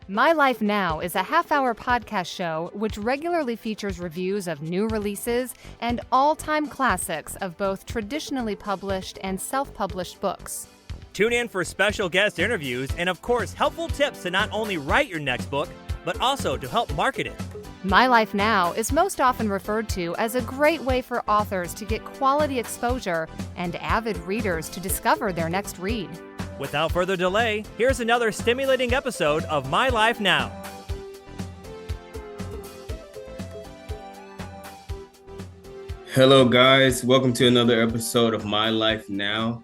My Life Now is a half-hour podcast show which regularly features reviews of new releases and all-time classics of both traditionally published and self-published books. Tune in for special guest interviews and, of course, helpful tips to not only write your next book, but also to help market it. My Life Now is most often referred to as a great way for authors to get quality exposure and avid readers to discover their next read. Without further delay, here's another stimulating episode of My Life Now. Hello, guys. Welcome to another episode of My Life Now.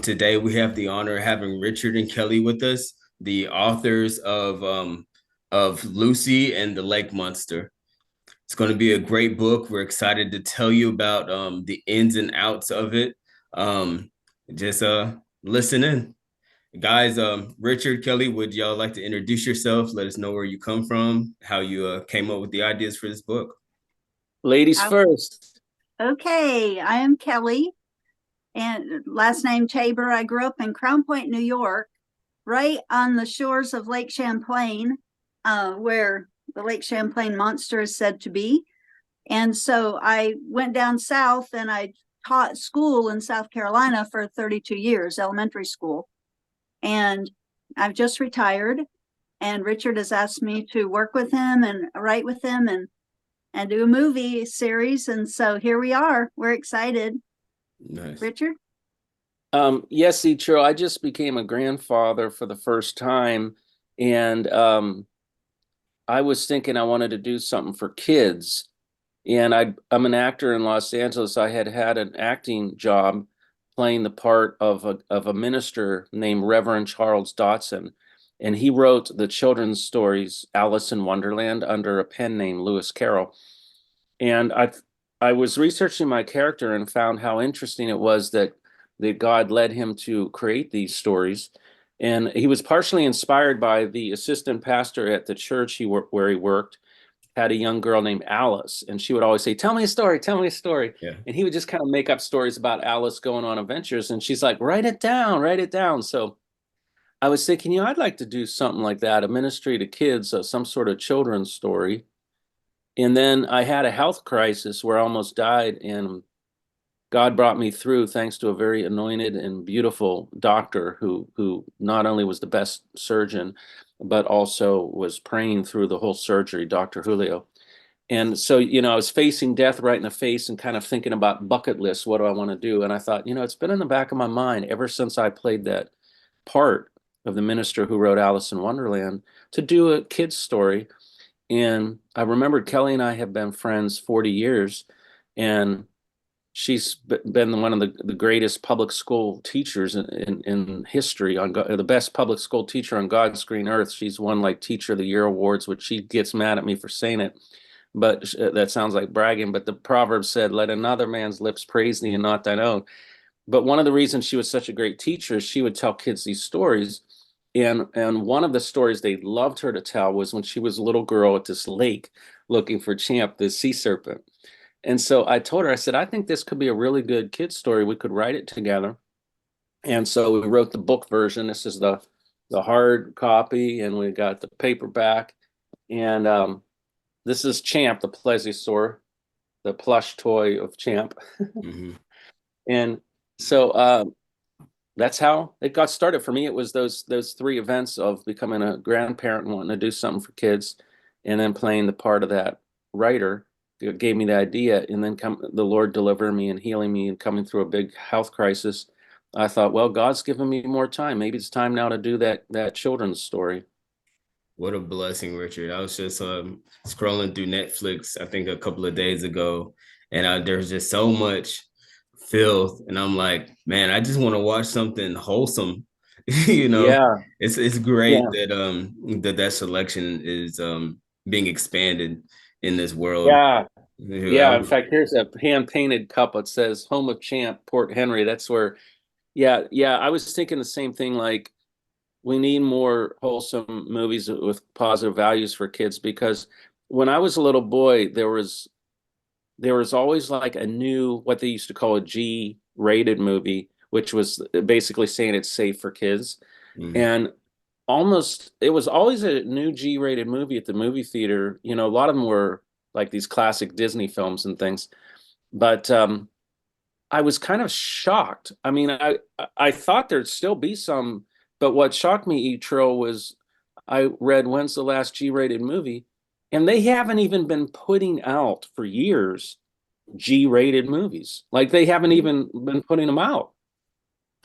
Today, we have the honor of having Richard and Kelly with us, the authors of Lucy and the Lake Monster. It's going to be a great book. We're excited to tell you about the ins and outs of it. Just listen in. Guys, Richard, Kelly, would y'all like to introduce yourself? Let us know where you come from, how you came up with the ideas for this book. Ladies first. Okay, I am Kelly, and last name Tabor. I grew up in Crown Point, New York, right on the shores of Lake Champlain, where the Lake Champlain monster is said to be. And so I went down south and I taught school in South Carolina for 32 years, elementary school. And I've just retired, and Richard has asked me to work with him and write with him and do a movie series. And so here we are. We're excited. Nice. Richard? Yes, Etrel, I just became a grandfather for the first time. And I was thinking I wanted to do something for kids. And I'm an actor in Los Angeles. I had an acting job playing the part of a minister named Reverend Charles Dotson. And he wrote the children's stories, Alice in Wonderland, under a pen named Lewis Carroll. And I was researching my character and found how interesting it was that God led him to create these stories. And he was partially inspired by the assistant pastor at the church where he worked, had a young girl named Alice, and she would always say, tell me a story, tell me a story. Yeah. And he would just kind of make up stories about Alice going on adventures. And she's like, write it down, write it down. So I was thinking, I'd like to do something like that, a ministry to kids, some sort of children's story. And then I had a health crisis where I almost died, and God brought me through thanks to a very anointed and beautiful doctor who not only was the best surgeon, but also was praying through the whole surgery, Dr. Julio. And so, I was facing death right in the face and kind of thinking about bucket lists. What do I want to do? And I thought, it's been in the back of my mind ever since I played that part of the minister who wrote Alice in Wonderland to do a kid's story. And I remembered Kelly and I have been friends 40 years, and she's been one of the greatest public school teachers in history, the best public school teacher on God's green earth. She's won like Teacher of the Year awards, which she gets mad at me for saying it, but that sounds like bragging. But the proverb said, let another man's lips praise thee and not thine own. But one of the reasons she was such a great teacher is she would tell kids these stories. And one of the stories they loved her to tell was when she was a little girl at this lake looking for Champ, the sea serpent. And so I told her, I said, I think this could be a really good kid's story. We could write it together. And so we wrote the book version. This is the hard copy, and we got the paperback. And this is Champ, the plesiosaur, the plush toy of Champ. Mm-hmm. And so that's how it got started for me. It was those three events of becoming a grandparent and wanting to do something for kids, and then playing the part of that writer. It gave me the idea, and then the Lord delivering me and healing me and coming through a big health crisis. I thought, well, God's given me more time. Maybe it's time now to do that children's story. What a blessing, Richard. I was just scrolling through Netflix, I think a couple of days ago, and there's just so much filth, and I'm like, man, I just want to watch something wholesome. Yeah. It's great that selection is being expanded in this world. Yeah. In fact, here's a hand-painted cup that says Home of Champ, Port Henry. That's where, I was thinking the same thing. Like, we need more wholesome movies with positive values for kids, because when I was a little boy, there was always like a new, what they used to call a G-rated movie, which was basically saying it's safe for kids. Mm-hmm. And it was always a new G-rated movie at the movie theater. You know, a lot of them were like these classic Disney films and things. But I was kind of shocked. I mean, I thought there'd still be some, but what shocked me, Etrel, was I read when's the last G-rated movie, and they haven't even been putting out for years G-rated movies. Like they haven't even been putting them out.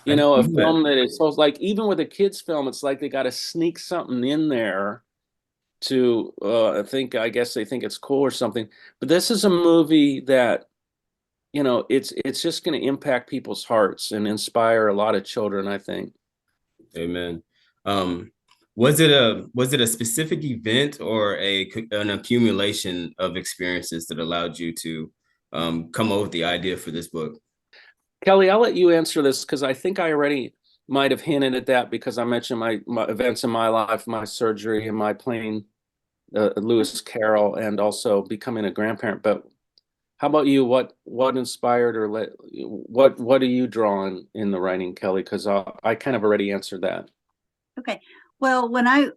You know, a film that is so like even with a kids film, it's like they got to sneak something in there to I guess they think it's cool or something. But this is a movie that, you know, it's just going to impact people's hearts and inspire a lot of children, I think. Amen. Was it a specific event or an accumulation of experiences that allowed you to come up with the idea for this book? Kelly, I'll let you answer this because I think I already might have hinted at that because I mentioned my events in my life, my surgery, and my playing Lewis Carroll, and also becoming a grandparent. But how about you? What inspired or what are you drawing in the writing, Kelly? Because I kind of already answered that. Okay. Well, when I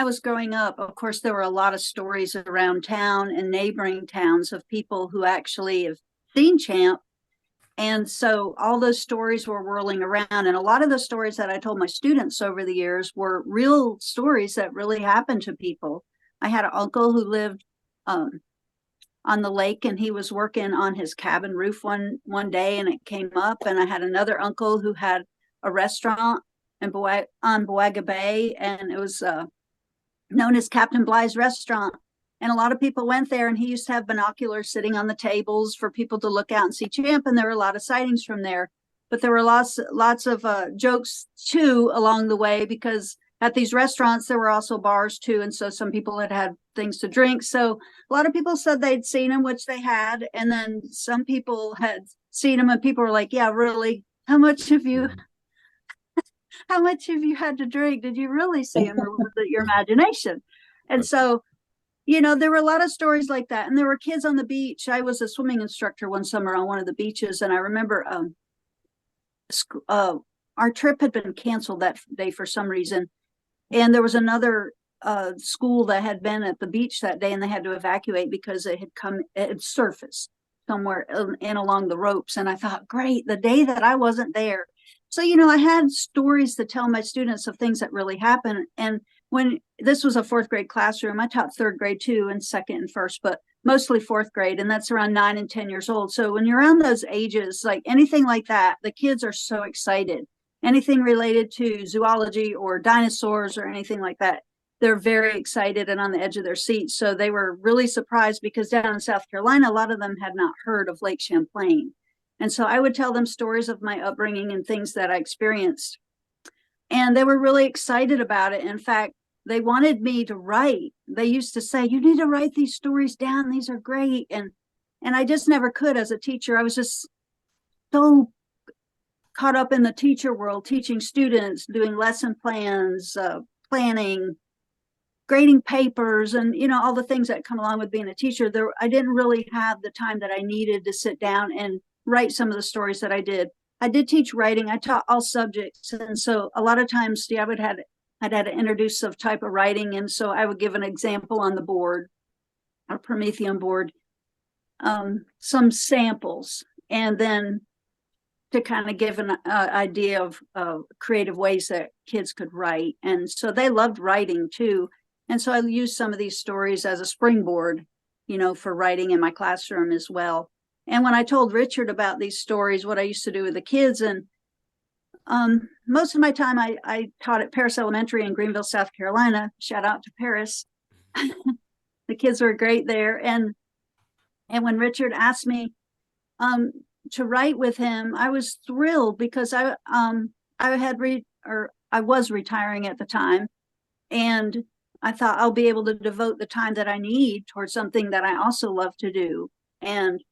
was growing up, of course, there were a lot of stories around town and neighboring towns of people who actually have seen Champ. And so all those stories were whirling around. And a lot of the stories that I told my students over the years were real stories that really happened to people. I had an uncle who lived on the lake, and he was working on his cabin roof one day, and it came up. And I had another uncle who had a restaurant on Boaga Bay, and it was known as Captain Bly's Restaurant. And a lot of people went there, and he used to have binoculars sitting on the tables for people to look out and see Champ. And there were a lot of sightings from there. But there were lots of jokes too along the way, because at these restaurants there were also bars too, and so some people had things to drink. So a lot of people said they'd seen him, which they had, and then some people had seen him, and people were like, "Yeah, really? How much have you had to drink? Did you really see him, or was it your imagination?" And so, you know, there were a lot of stories like that. And there were kids on the beach. I was a swimming instructor one summer on one of the beaches. And I remember our trip had been canceled that day for some reason. And there was another school that had been at the beach that day, and they had to evacuate because it had surfaced somewhere in along the ropes. And I thought, great, the day that I wasn't there. So, you know, I had stories to tell my students of things that really happened. And when this was a fourth grade classroom, I taught third grade too, and second and first, but mostly fourth grade. And that's around 9 and 10 years old. So when you're around those ages, like anything like that, the kids are so excited. Anything related to zoology or dinosaurs or anything like that, they're very excited and on the edge of their seats. So they were really surprised because down in South Carolina, a lot of them had not heard of Lake Champlain. And so I would tell them stories of my upbringing and things that I experienced. And they were really excited about it. In fact, they wanted me to write. They used to say, "You need to write these stories down. These are great." And I just never could as a teacher. I was just so caught up in the teacher world, teaching students, doing lesson plans, planning, grading papers, and, you know, all the things that come along with being a teacher. I didn't really have the time that I needed to sit down and write some of the stories that I did. I did teach writing. I taught all subjects. And so a lot of times, I'd had to introduce some type of writing. And so I would give an example on the board, a Promethean board, some samples, and then to kind of give an idea of creative ways that kids could write. And so they loved writing too. And so I used some of these stories as a springboard, you know, for writing in my classroom as well. And when I told Richard about these stories, what I used to do with the kids, and most of my time I taught at Paris Elementary in Greenville, South Carolina. Shout out to Paris. The kids were great there. And when Richard asked me to write with him, I was thrilled because I was retiring at the time, and I thought I'll be able to devote the time that I need towards something that I also love to do. And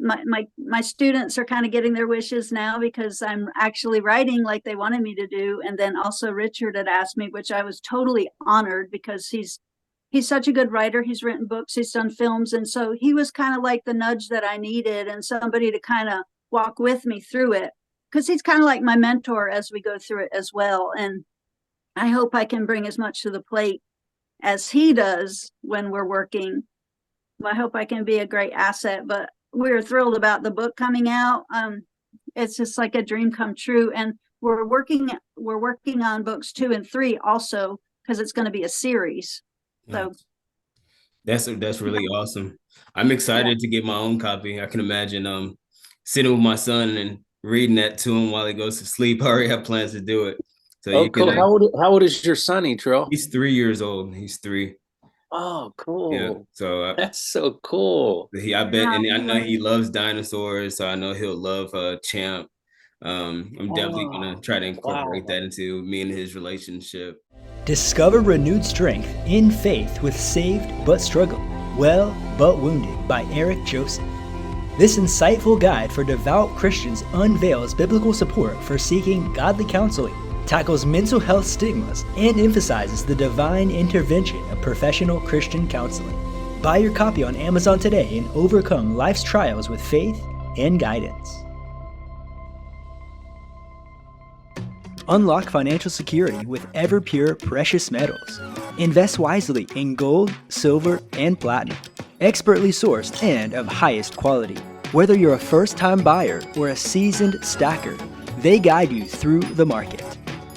my students are kind of getting their wishes now because I'm actually writing like they wanted me to do. And then also Richard had asked me, which I was totally honored because he's such a good writer. He's written books, he's done films. And so he was kind of like the nudge that I needed and somebody to kind of walk with me through it, because he's kind of like my mentor as we go through it as well. And I hope I can bring as much to the plate as he does when we're working. I hope I can be a great asset, but we're thrilled about the book coming out. It's just like a dream come true. And we're working on books 2 and 3 also, because it's going to be a series. So that's really awesome. I'm excited to get my own copy. I can imagine sitting with my son and reading that to him while he goes to sleep. I already have plans to do it. So Oh, cool. How old is your son, Etrel? He's 3 years old. He's 3. Oh, cool. Yeah. So that's so cool. I bet, and I know he loves dinosaurs, so I know he'll love Champ. I'm definitely gonna try to incorporate that into me and his relationship. Discover renewed strength in faith with Saved But Struggle, Well But Wounded by Eric Joseph. This insightful guide for devout Christians unveils biblical support for seeking godly counseling, tackles mental health stigmas, and emphasizes the divine intervention of professional Christian counseling. Buy your copy on Amazon today and overcome life's trials with faith and guidance. Unlock financial security with Everpure Precious Metals. Invest wisely in gold, silver, and platinum. Expertly sourced and of highest quality. Whether you're a first-time buyer or a seasoned stacker, they guide you through the market.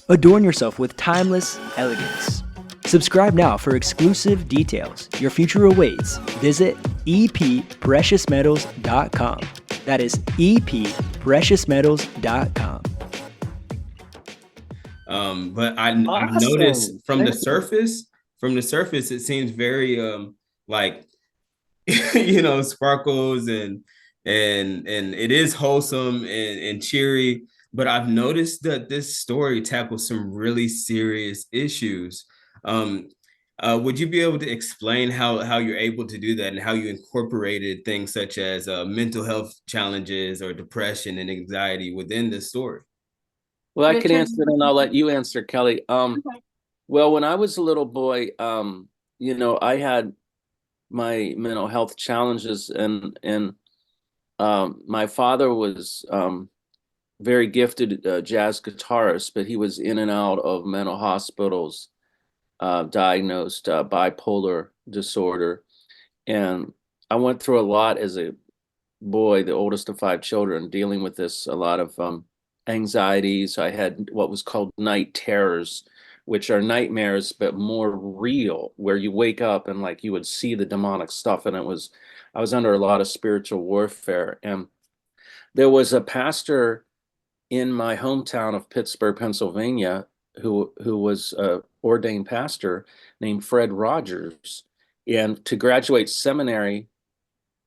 Adorn yourself with timeless elegance. Subscribe now for exclusive details. Your future awaits. Visit eppreciousmetals.com. That is eppreciousmetals.com. But I've noticed from the surface, it seems very like sparkles and it is wholesome and cheery. But I've noticed that this story tackles some really serious issues. Would you be able to explain how you're able to do that and how you incorporated things such as mental health challenges or depression and anxiety within this story? Well, I can answer it and I'll let you answer, Kelly. Okay. Well, when I was a little boy, I had my mental health challenges and my father was very gifted jazz guitarist, but he was in and out of mental hospitals, diagnosed bipolar disorder. And I went through a lot as a boy, the oldest of 5 children, dealing with this, a lot of anxieties. I had what was called night terrors, which are nightmares, but more real, where you wake up and like you would see the demonic stuff. And I was under a lot of spiritual warfare. And there was a pastor in my hometown of Pittsburgh, Pennsylvania, who was an ordained pastor named Fred Rogers. And to graduate seminary,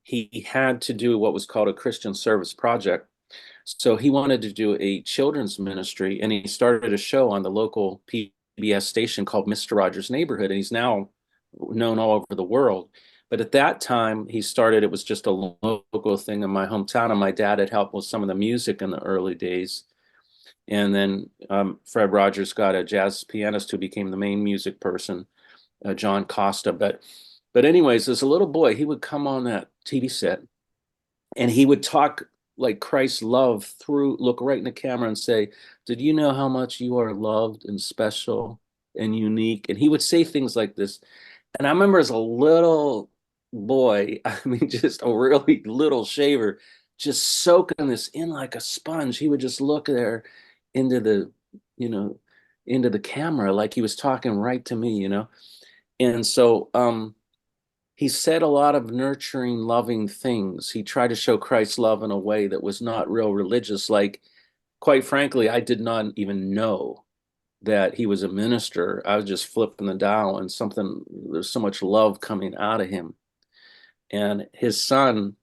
he had to do what was called a Christian service project. So he wanted to do a children's ministry, and he started a show on the local PBS station called Mr. Rogers' Neighborhood, and he's now known all over the world. But at that time, it was just a local thing in my hometown, and my dad had helped with some of the music in the early days. And then Fred Rogers got a jazz pianist who became the main music person, John Costa. But anyways, as a little boy, he would come on that TV set, and he would talk like Christ's love look right in the camera and say, "Did you know how much you are loved and special and unique?" And he would say things like this. And I remember as a little boy, I mean, just a really little shaver, just soaking this in like a sponge. He would just look there into the camera like he was talking right to me, And so he said a lot of nurturing, loving things. He tried to show Christ's love in a way that was not real religious. Like, quite frankly, I did not even know that he was a minister. I was just flipping the dial and there's so much love coming out of him. And his son,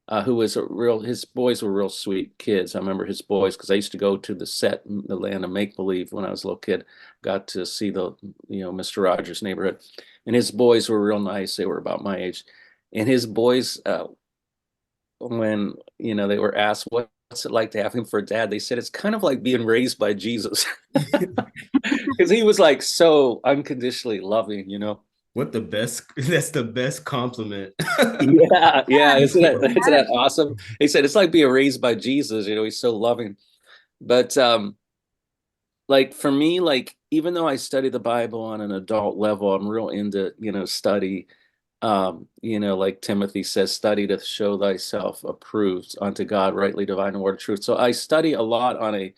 his boys were real sweet kids. I remember his boys, because I used to go to the set, the Land of Make-Believe, when I was a little kid, got to see Mr. Rogers' Neighborhood. And his boys were real nice. They were about my age. And his boys, when, they were asked, what's it like to have him for a dad? They said, it's kind of like being raised by Jesus. Because he was like so unconditionally loving, That's the best compliment. Yeah. Isn't that awesome? He said, it's like being raised by Jesus. He's so loving. But like for me, like even though I study the Bible on an adult level, I'm real into, study. Like Timothy says, study to show thyself approved unto God, rightly divine the word of truth. So I study a lot on a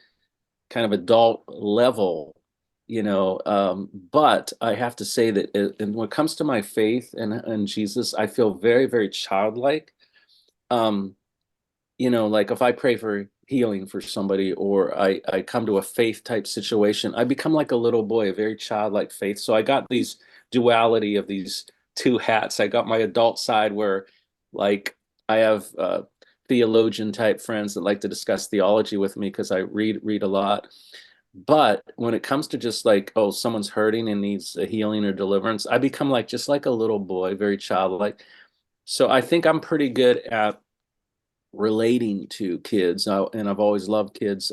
kind of adult level, but I have to say that and when it comes to my faith and Jesus, I feel very, very childlike. Um, like if I pray for healing for somebody or I come to a faith type situation, I become like a little boy, a very childlike faith. So I got these duality of these two hats. I got my adult side where like I have theologian type friends that like to discuss theology with me because I read a lot. But when it comes to just like, oh, someone's hurting and needs a healing or deliverance, I become like just like a little boy, very childlike. So I think I'm pretty good at relating to kids, and I've always loved kids.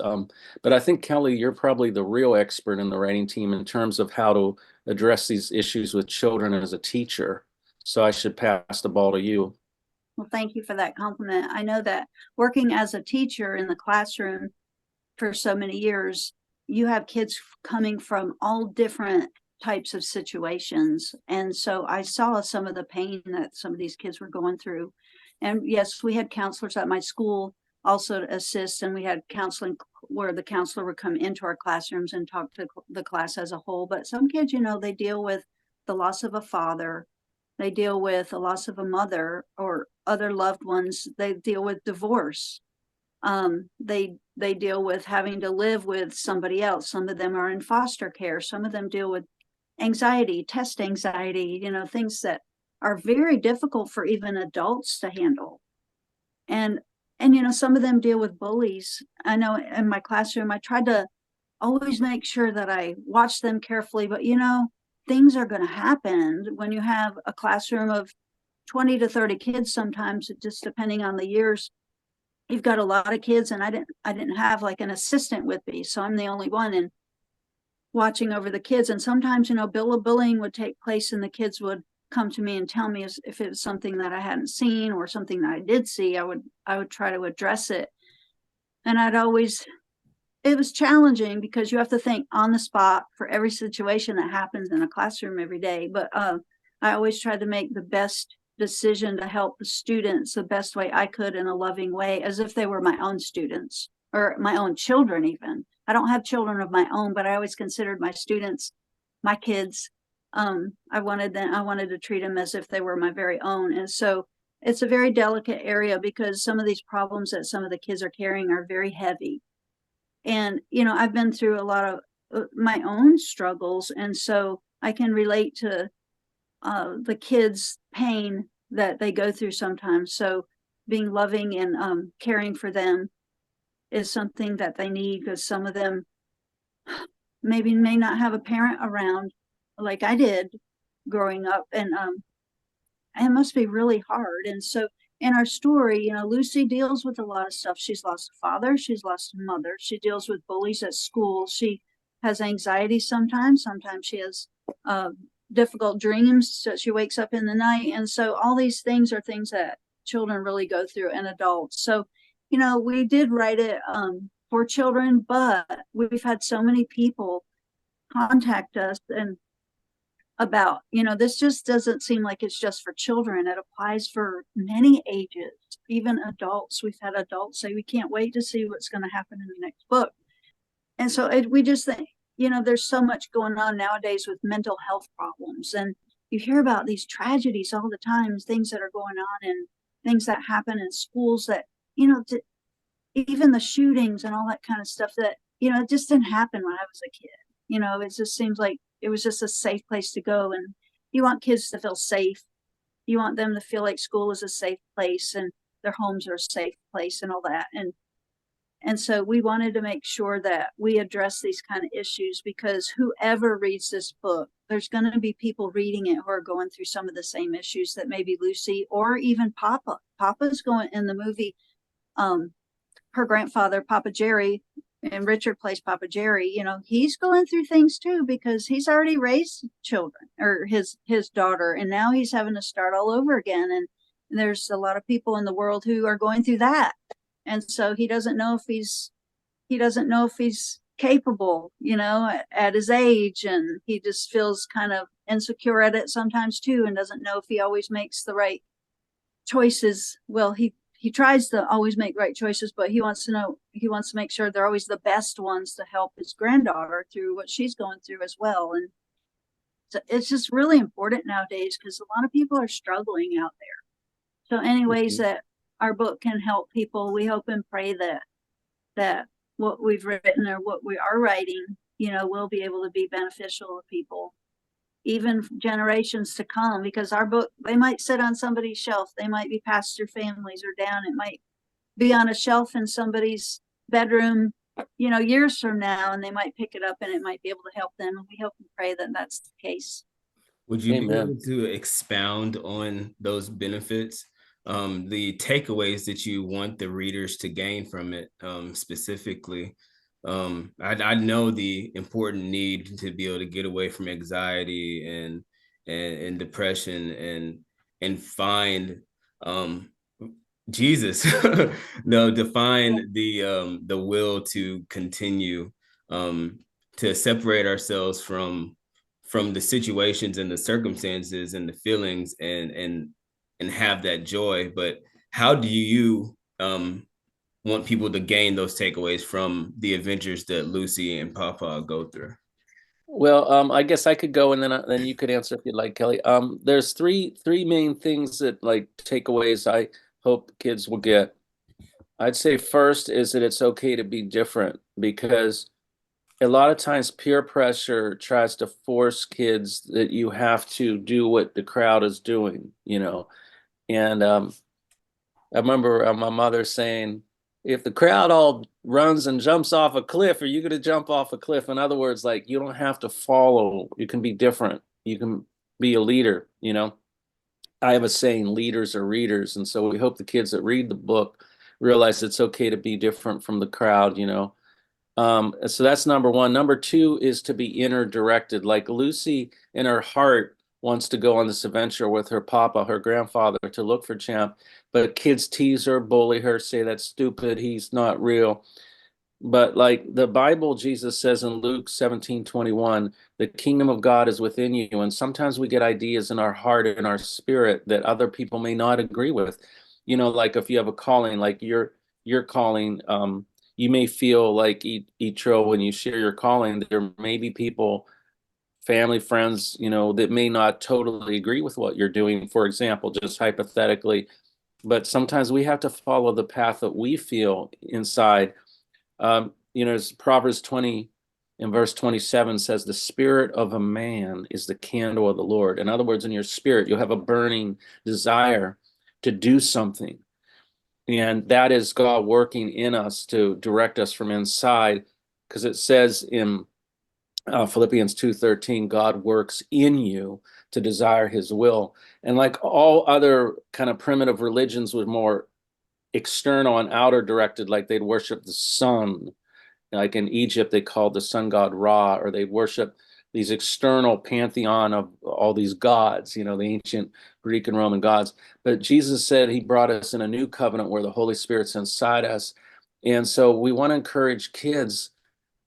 But I think, Kelly, you're probably the real expert in the writing team in terms of how to address these issues with children as a teacher. So I should pass the ball to you. Well, thank you for that compliment. I know that working as a teacher in the classroom for so many years, you have kids coming from all different types of situations. And so I saw some of the pain that some of these kids were going through. And yes, we had counselors at my school also to assist, and we had counseling where the counselor would come into our classrooms and talk to the class as a whole. But some kids, they deal with the loss of a father, they deal with the loss of a mother or other loved ones, they deal with divorce. They deal with having to live with somebody else. Some of them are in foster care. Some of them deal with anxiety, test anxiety, things that are very difficult for even adults to handle. And some of them deal with bullies. I know in my classroom, I tried to always make sure that I watch them carefully, but things are going to happen when you have a classroom of 20 to 30 kids. Sometimes, just depending on the years, you've got a lot of kids, and I didn't have like an assistant with me, so I'm the only one and watching over the kids. And sometimes, bullying would take place, and the kids would come to me and tell me if it was something that I hadn't seen or something that I did see. I would try to address it, and it was challenging because you have to think on the spot for every situation that happens in a classroom every day. But I always tried to make the best decision to help the students the best way I could in a loving way, as if they were my own students or my own children. Even I don't have children of my own, but I always considered my students my kids. I wanted to treat them as if they were my very own. And so it's a very delicate area because some of these problems that some of the kids are carrying are very heavy. And I've been through a lot of my own struggles, and so I can relate to the kids' pain that they go through sometimes. So being loving and caring for them is something that they need, because some of them maybe may not have a parent around like I did growing up, and it must be really hard. And so in our story, Lucy deals with a lot of stuff. She's lost a father, she's lost a mother, she deals with bullies at school, she has anxiety sometimes she has difficult dreams, so she wakes up in the night. And so all these things are things that children really go through, and adults. So we did write it for children, but we've had so many people contact us and about, this just doesn't seem like it's just for children. It applies for many ages, even adults. We've had adults say, we can't wait to see what's going to happen in the next book. And so we just think, there's so much going on nowadays with mental health problems. And you hear about these tragedies all the time, things that are going on and things that happen in schools that, even the shootings and all that kind of stuff that, it just didn't happen when I was a kid. It just seems like it was just a safe place to go. And you want kids to feel safe. You want them to feel like school is a safe place and their homes are a safe place and all that. And so we wanted to make sure that we address these kind of issues, because whoever reads this book, there's going to be people reading it who are going through some of the same issues that maybe Lucy or even Papa. Papa's going in the movie, her grandfather, Papa Jerry, and Richard plays Papa Jerry, he's going through things too, because he's already raised children, or his daughter, and now he's having to start all over again. And there's a lot of people in the world who are going through that. And so he doesn't know if he's capable, at his age, and he just feels kind of insecure at it sometimes too, and doesn't know if he always makes the right choices. Well, he tries to always make right choices, but he wants to make sure they're always the best ones to help his granddaughter through what she's going through as well. And so it's just really important nowadays because a lot of people are struggling out there. So any ways that our book can help people, we hope and pray that what we've written or what we are writing, will be able to be beneficial to people, even generations to come, because our book, they might sit on somebody's shelf. They might be past their families or down. It might be on a shelf in somebody's bedroom, years from now, and they might pick it up and it might be able to help them. And we hope and pray that that's the case. Would you be Amen. able to expound on those benefits, the takeaways that you want the readers to gain from it, specifically? I know the important need to be able to get away from anxiety and depression and find Jesus. No, to find the will to continue, to separate ourselves from the situations and the circumstances and the feelings and have that joy. But how do you want people to gain those takeaways from the adventures that Lucy and Papa go through? Well, I guess I could go, and then you could answer if you'd like, Kelly. There's three main things that, like, takeaways I hope kids will get. I'd say first is that it's okay to be different, because a lot of times peer pressure tries to force kids that you have to do what the crowd is doing, And I remember my mother saying, if the crowd all runs and jumps off a cliff, are you going to jump off a cliff? In other words, like, you don't have to follow. You can be different. You can be a leader, I have a saying, leaders are readers. And so we hope the kids that read the book realize it's okay to be different from the crowd, So that's number one. Number two is to be inner directed. Like, Lucy in her heart wants to go on this adventure with her papa, her grandfather, to look for Champ, but kids tease her, bully her, say that's stupid, he's not real. But like the Bible, Jesus says in Luke 17:21, the kingdom of God is within you. And sometimes we get ideas in our heart and our spirit that other people may not agree with. Like if you have a calling, like your calling, you may feel like Etrel, when you share your calling, there may be people, family, friends, that may not totally agree with what you're doing, for example, just hypothetically. But sometimes we have to follow the path that we feel inside. As Proverbs 20 in verse 27 says, the spirit of a man is the candle of the Lord. In other words, in your spirit, you'll have a burning desire to do something. And that is God working in us to direct us from inside, because it says in Philippians 2:13, God works in you to desire his will. And like all other kind of primitive religions, were more external and outer directed, like they'd worship the sun. Like in Egypt, they called the sun god Ra, or they worship these external pantheon of all these gods, the ancient Greek and Roman gods. But Jesus said he brought us in a new covenant where the Holy Spirit's inside us. And so we want to encourage kids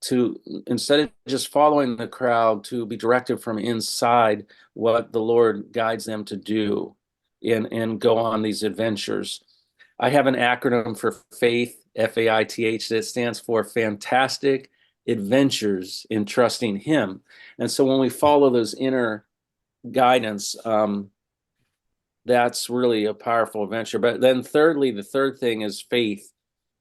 to, instead of just following the crowd, to be directed from inside what the Lord guides them to do and go on these adventures. I have an acronym for FAITH, FAITH, that stands for Fantastic Adventures in Trusting Him. And so when we follow those inner guidance, that's really a powerful adventure. But then thirdly, the third thing is faith.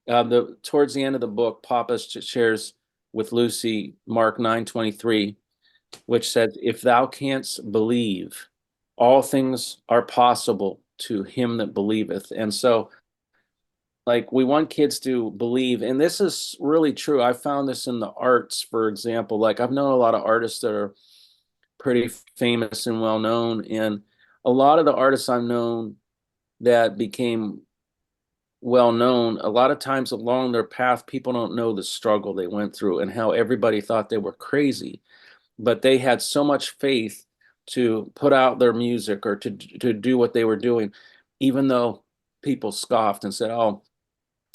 Towards the end of the book, Papa shares with Lucy Mark 9:23, which says, if thou canst believe, all things are possible to him that believeth. And so, like, we want kids to believe, and this is really true. I found this in the arts, for example. Like, I've known a lot of artists that are pretty famous and well known, and a lot of the artists I've known that became well known, a lot of times along their path, people don't know the struggle they went through and how everybody thought they were crazy, but they had so much faith to put out their music or to do what they were doing, even though people scoffed and said, oh,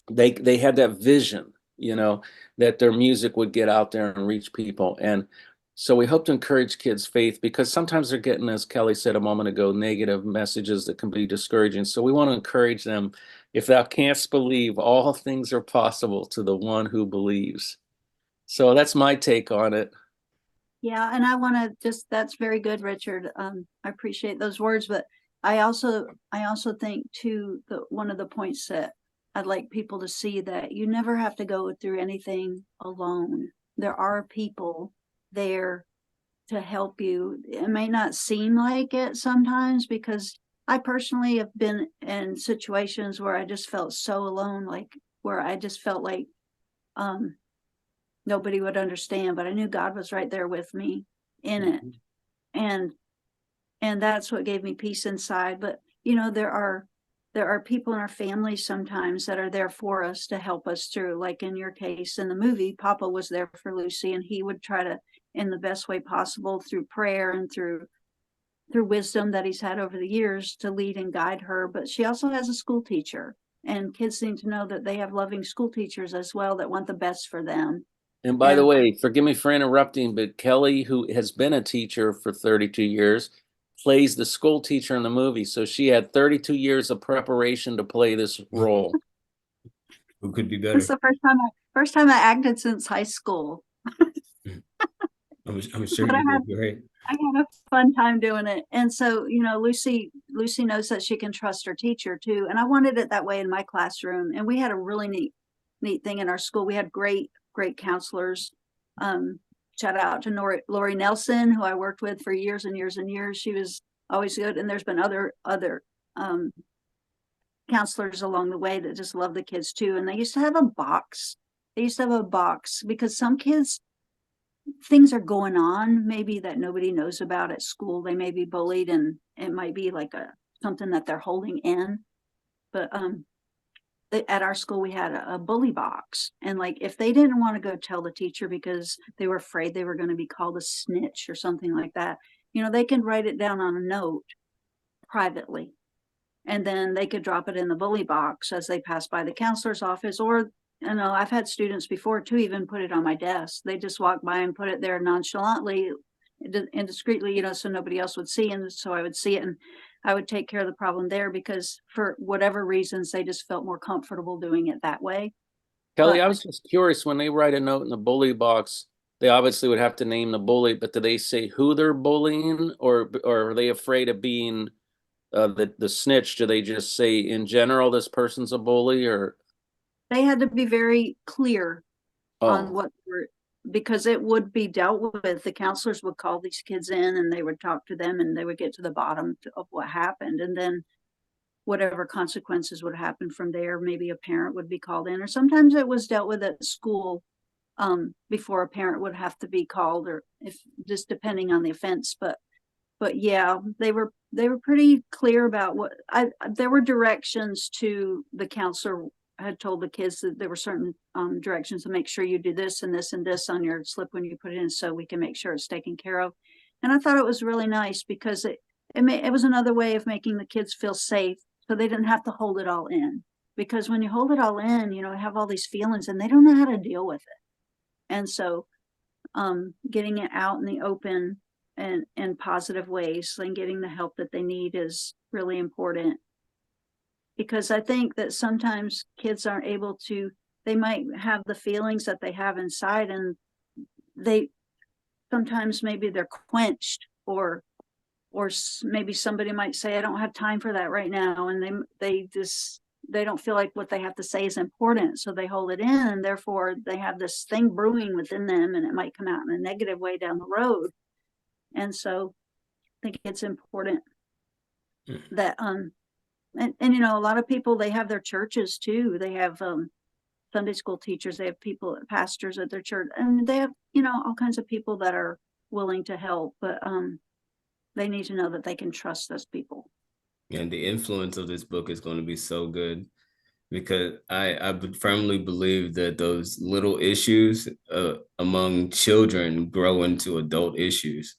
they had that vision, that their music would get out there and reach people. And so we hope to encourage kids' faith, because sometimes they're getting, as Kelly said a moment ago, negative messages that can be discouraging. So we want to encourage them. If thou canst believe, all things are possible to the one who believes. So that's my take on it. Yeah, and I want to that's very good, Richard. I appreciate those words, but I also think too that one of the points that I'd like people to see, that you never have to go through anything alone. There are people there to help you. It may not seem like it sometimes, because I personally have been in situations where I just felt so alone, like where I just felt like nobody would understand, but I knew God was right there with me in it. And that's what gave me peace inside. But there are people in our family sometimes that are there for us to help us through. Like in your case, in the movie, Papa was there for Lucy, and he would try to, in the best way possible, through prayer and through wisdom that he's had over the years, to lead and guide her. But she also has a school teacher, and kids need to know that they have loving school teachers as well that want the best for them. And by the way, forgive me for interrupting, but Kelly, who has been a teacher for 32 years, plays the school teacher in the movie. So she had 32 years of preparation to play this role. Who could be better? It's the first time I acted since high school. I'm sure you did great. I had a fun time doing it. And so, Lucy knows that she can trust her teacher too. And I wanted it that way in my classroom. And we had a really neat thing in our school. We had great counselors. Shout out to Lori Nelson, who I worked with for years and years and years. She was always good. And there's been other counselors along the way that just love the kids too. And they used to have a box. Because some kids, things are going on maybe that nobody knows about at school. They may be bullied, and it might be like something that they're holding in. But at our school, we had a bully box, and like if they didn't want to go tell the teacher because they were afraid they were going to be called a snitch or something like that, they can write it down on a note privately, and then they could drop it in the bully box as they pass by the counselor's office. Or I've had students before too even put it on my desk. They just walk by and put it there nonchalantly, indiscreetly, so nobody else would see. And so I would see it, and I would take care of the problem there, because for whatever reasons, they just felt more comfortable doing it that way. Kelly, I was just curious, when they write a note in the bully box, they obviously would have to name the bully, but do they say who they're bullying, or are they afraid of being the snitch? Do they just say in general this person's a bully? Or they had to be very clear on what because it would be dealt with. The counselors would call these kids in, and they would talk to them, and they would get to the bottom of what happened. And then whatever consequences would happen from there, maybe a parent would be called in, or sometimes it was dealt with at school before a parent would have to be called, or if just depending on the offense. But yeah, they were pretty clear about there were directions to the counselor. Had told the kids that there were certain directions to make sure you do this and this and this on your slip when you put it in, so we can make sure it's taken care of. And I thought it was really nice, because it was another way of making the kids feel safe, so they didn't have to hold it all in. Because when you hold it all in, have all these feelings, and they don't know how to deal with it. And so getting it out in the open and in positive ways, and getting the help that they need is really important. Because I think that sometimes kids aren't able to, they might have the feelings that they have inside, and sometimes maybe they're quenched, or maybe somebody might say, I don't have time for that right now. And they don't feel like what they have to say is important. So they hold it in, and therefore they have this thing brewing within them, and it might come out in a negative way down the road. And so I think it's important that, and a lot of people, they have their churches too. They have Sunday school teachers, they have pastors at their church, and they have, all kinds of people that are willing to help, but they need to know that they can trust those people. And the influence of this book is going to be so good, because I firmly believe that those little issues among children grow into adult issues.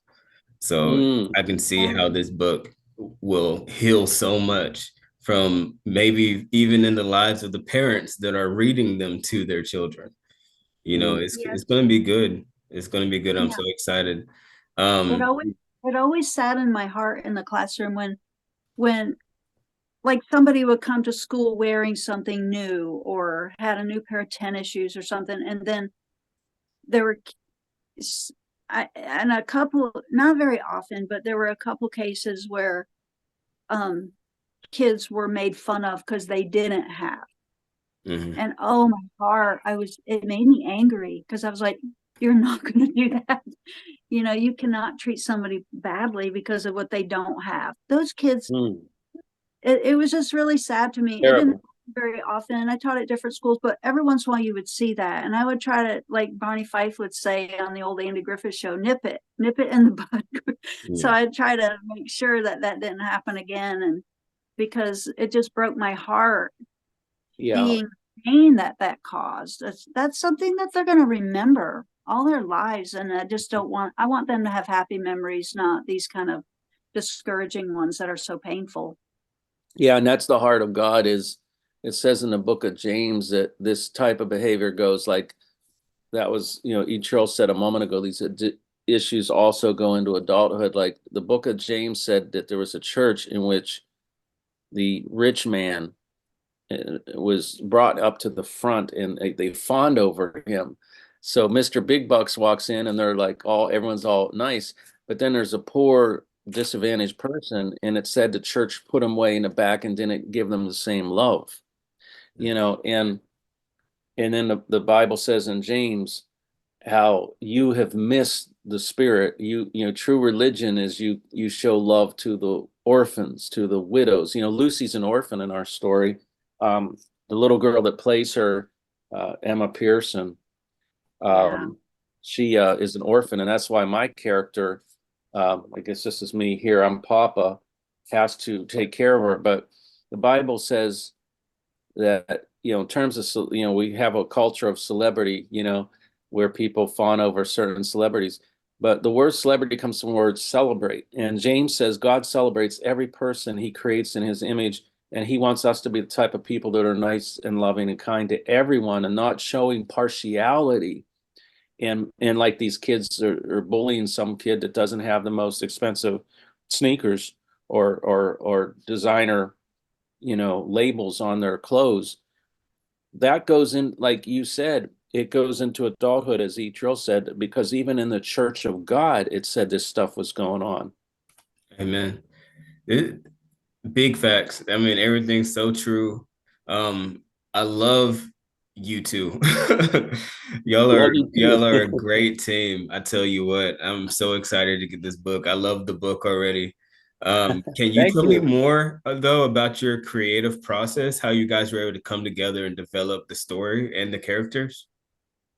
So I can see how this book will heal so much from maybe even in the lives of the parents that are reading them to their children. It's going to be good. It's going to be good. I'm Yeah. so excited. It always sat in my heart in the classroom when like somebody would come to school wearing something new or had a new pair of tennis shoes or something, and then there were and a couple, not very often, but there were a couple cases where kids were made fun of because they didn't have. Mhm. And oh my heart, it made me angry because I was like, you're not going to do that. You cannot treat somebody badly because of what they don't have. Those kids, it was just really sad to me. It didn't happen very often. And I taught at different schools, but every once in a while you would see that. And I would try to, like Barney Fife would say on the old Andy Griffith show, nip it in the bud. So I'd try to make sure that didn't happen again. And because it just broke my heart seeing pain that caused. That's something that they're going to remember all their lives. And I want them to have happy memories, not these kind of discouraging ones that are so painful. Yeah, and that's the heart of God. Is it says in the book of James that this type of behavior goes like that was, Etrel said a moment ago, these issues also go into adulthood. Like the book of James said that there was a church in which the rich man was brought up to the front and they fawned over him. So Mr. Big Bucks walks in and they're like everyone's all nice, but then there's a poor disadvantaged person, and it said the church put them way in the back and didn't give them the same love, and then the Bible says in James how you have missed the spirit. True religion is you show love to the orphans, to the widows. Lucy's an orphan in our story. The little girl that plays her, Emma Pearson, she is an orphan, and that's why my character, I guess this is me here, I'm Papa, has to take care of her. But the Bible says that, in terms of, we have a culture of celebrity, where people fawn over certain celebrities. But the word celebrity comes from the word celebrate. And James says God celebrates every person he creates in his image. And he wants us to be the type of people that are nice and loving and kind to everyone and not showing partiality. And like these kids are bullying some kid that doesn't have the most expensive sneakers or designer, labels on their clothes. That goes in, like you said, it goes into adulthood, as Etrel said, because even in the Church of God, it said this stuff was going on. Amen. Big facts. I mean, everything's so true. I love you two. y'all are a great team. I tell you what, I'm so excited to get this book. I love the book already. Can you tell me more though about your creative process, how you guys were able to come together and develop the story and the characters?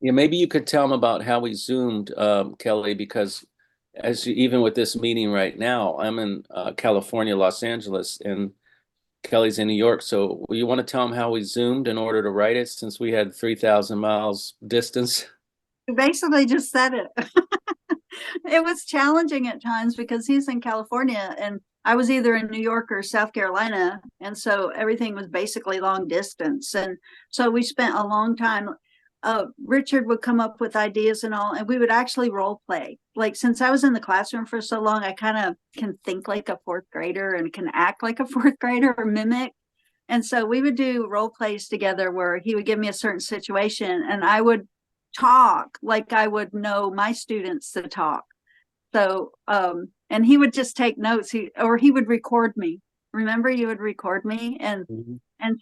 Yeah, maybe you could tell them about how we Zoomed, Kelly, because even with this meeting right now, I'm in California, Los Angeles, and Kelly's in New York. So you want to tell them how we Zoomed in order to write it, since we had 3,000 miles distance? You basically just said it. It was challenging at times because he's in California and I was either in New York or South Carolina. And so everything was basically long distance. And so we spent a long time. Richard would come up with ideas and all, and we would actually role play. Like, since I was in the classroom for so long, I kind of can think like a fourth grader and can act like a fourth grader or mimic. And so we would do role plays together where he would give me a certain situation and I would talk like I would know my students to talk. So, and he would just take notes. He would record me. Remember, you would record me, and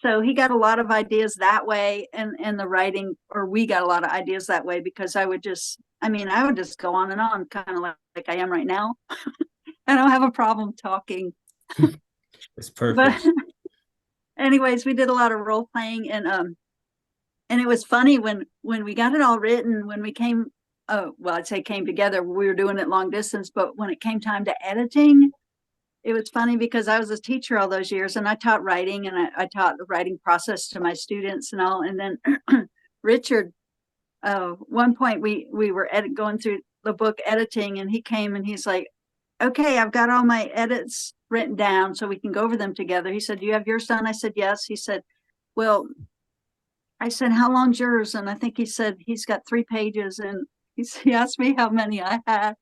so he got a lot of ideas that way, and the writing, or we got a lot of ideas that way because I would just go on and on, kind of like I am right now. I don't have a problem talking. It's perfect. But anyways, we did a lot of role playing, and it was funny when we got it all written, when we came. I'd say came together. We were doing it long distance, but when it came time to editing, it was funny because I was a teacher all those years and I taught writing, and I taught the writing process to my students and all. And then Richard, one point we were going through the book editing, and he came and he's like, okay, I've got all my edits written down so we can go over them together. He said, do you have yours done? I said, yes. He said, well, I said, how long's yours? And I think he said he's got 3 pages. And he asked me how many I had.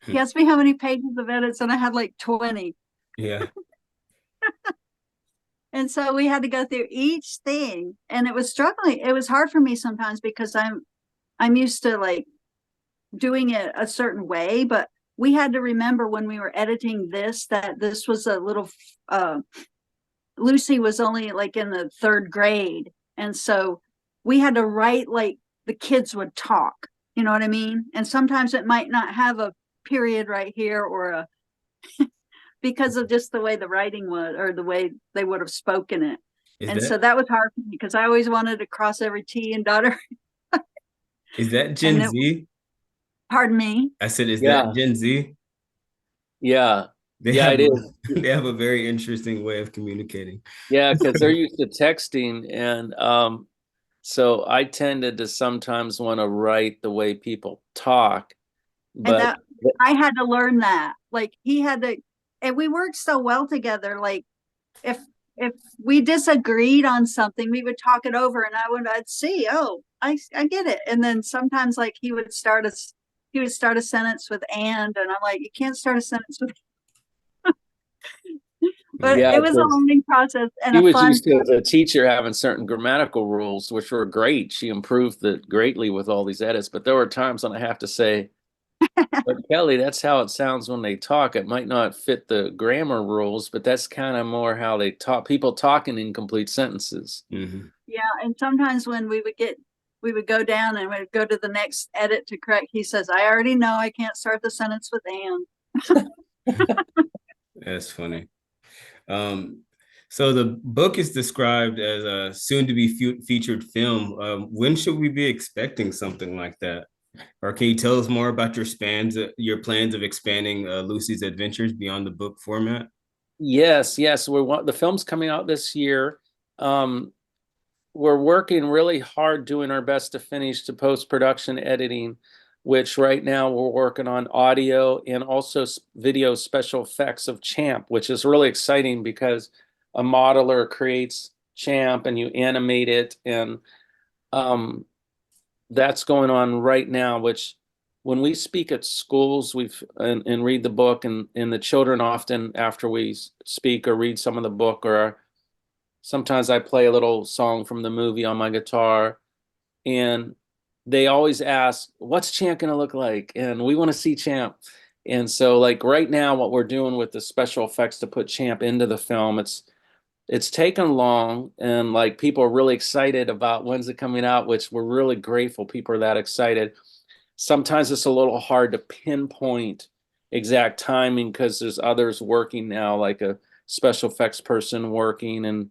He asked me how many pages of edits, and I had like 20. Yeah. And so we had to go through each thing, and it was struggling. It was hard for me sometimes because I'm used to like doing it a certain way, but we had to remember when we were editing this, that this was a little, Lucy was only like in the 3rd grade. And so we had to write like the kids would talk, you know what I mean? And sometimes it might not have a period right here or a, because of just the way the writing was, or the way they would have spoken it. So that was hard for me because I always wanted to cross every T and dot every. Is that Gen Z? Pardon me? I said, is that Gen Z? Yeah. It is. They have a very interesting way of communicating. Yeah, because they're used to texting. And so I tended to sometimes want to write the way people talk. But I had to learn that. Like he had to, and we worked so well together. Like if we disagreed on something, we would talk it over, and I'd see, oh, I get it. And then sometimes like he would start a sentence with and I'm like, you can't start a sentence with. But it was a learning process and a fun. She was used to the teacher having certain grammatical rules, which were great. She improved it greatly with all these edits. But there were times when I have to say, but Kelly, that's how it sounds when they talk. It might not fit the grammar rules, but that's kind of more how they talk. People talk in incomplete sentences. Mm-hmm. Yeah, and sometimes when we would go down and we'd go to the next edit to correct, he says, I already know I can't start the sentence with and. That's funny. So the book is described as a soon-to-be featured film. When should we be expecting something like that? Or can you tell us more about your plans of expanding Lucy's adventures beyond the book format? Yes. The film's coming out this year. We're working really hard, doing our best to finish the post-production editing, which right now we're working on audio and also video special effects of Champ, which is really exciting because a modeler creates Champ and you animate it. And that's going on right now, which when we speak at schools, and read the book, and the children often, after we speak or read some of the book, or sometimes I play a little song from the movie on my guitar, and they always ask, what's Champ going to look like? And we want to see Champ. And so like right now, what we're doing with the special effects to put Champ into the film, it's taken long, and like people are really excited about when's it coming out, which we're really grateful people are that excited. Sometimes it's a little hard to pinpoint exact timing because there's others working now, like a special effects person working, and